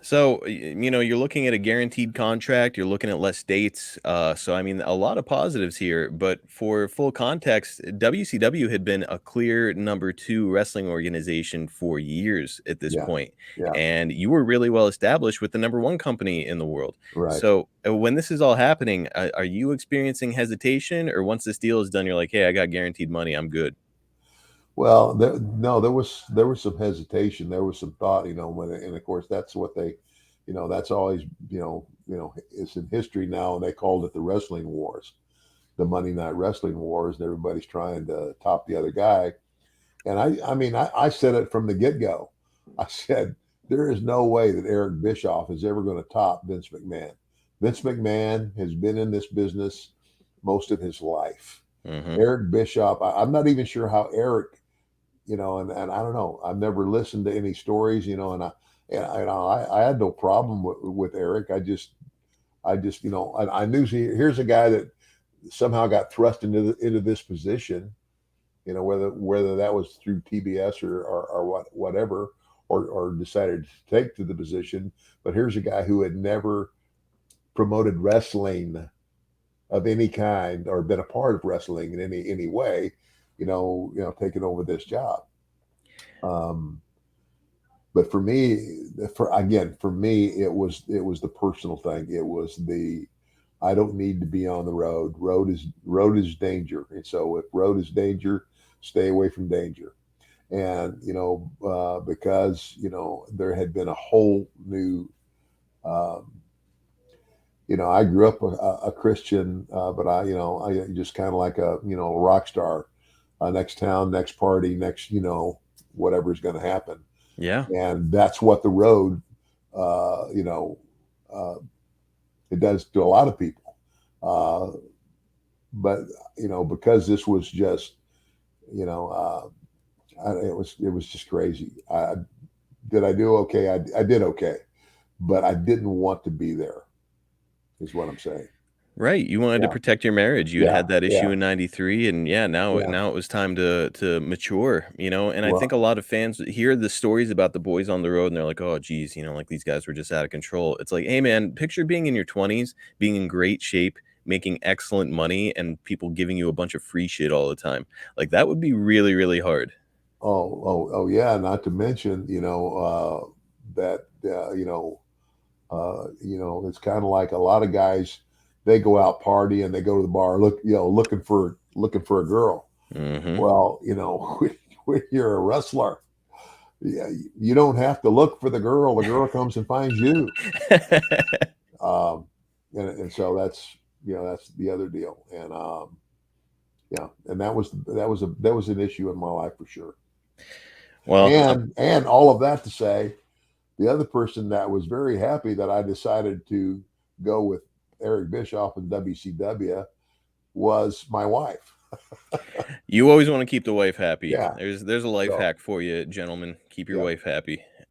So, you're looking at a guaranteed contract, you're looking at less dates. So, I mean, a lot of positives here. But for full context, WCW had been a clear number two wrestling organization for years at this Yeah, point. yeah, And you were really well established with the number one company in the world. right. So, when this is all happening, are you experiencing hesitation? Or once this deal is done, you're like, hey, I got guaranteed money, I'm good? Well, no, there was some hesitation. There was some thought, and of course that's what they, that's always, it's in history now, and they called it the wrestling wars, the Monday Night Wrestling Wars, and everybody's trying to top the other guy. And I mean, I said it from the get go. I said there is no way that Eric Bischoff is ever going to top Vince McMahon. Vince McMahon has been in this business most of his life. Hmm. Eric Bischoff, I'm not even sure how Eric, and I don't know. I've never listened to any stories, and I had no problem with Eric. I just, I knew here's a guy that somehow got thrust into this position, whether that was through TBS or whatever, or decided to take to the position. But here's a guy who had never promoted wrestling of any kind or been a part of wrestling in any way, taking over this job. Um, but for me, for me, it was the personal thing. It was the I don't need to be on the road. Road is danger, and so if road is danger, stay away from danger. And because there had been a whole new um, I grew up a Christian, but I just kind of like a rock star. Next town, next party, next whatever's going to happen, Yeah. and that's what the road, uh, you know, uh, it does to a lot of people. Uh, but because this was just you know, it was just crazy. Did I do okay? I did okay, but I didn't want to be there. Is what I'm saying. Right, you wanted to Yeah, protect your marriage. You yeah, had that issue yeah, in '93, and yeah, now yeah. now it was time to mature, and I think a Well, lot of fans hear the stories about the boys on the road, and they're like, "Oh, geez, like, these guys were just out of control." It's like, "Hey, man, picture being in your 20s, being in great shape, making excellent money, and people giving you a bunch of free shit all the time. Like, that would be really, really hard." oh, yeah. Not to mention, that it's kind of like a lot of guys. They go out party and they go to the bar, looking for a girl. Mhm. Well, when you're a wrestler, yeah, you don't have to look for the girl. The girl comes and finds you. Um, and so that's the other deal. And yeah, and that was an issue in my life for sure. Well, And all of that to say, the other person that was very happy that I decided to go with Eric Bischoff and WCW was my wife. you always wanna keep the wife happy. Yeah. There's a life So hack for you, gentlemen. Keep your yeah. wife happy.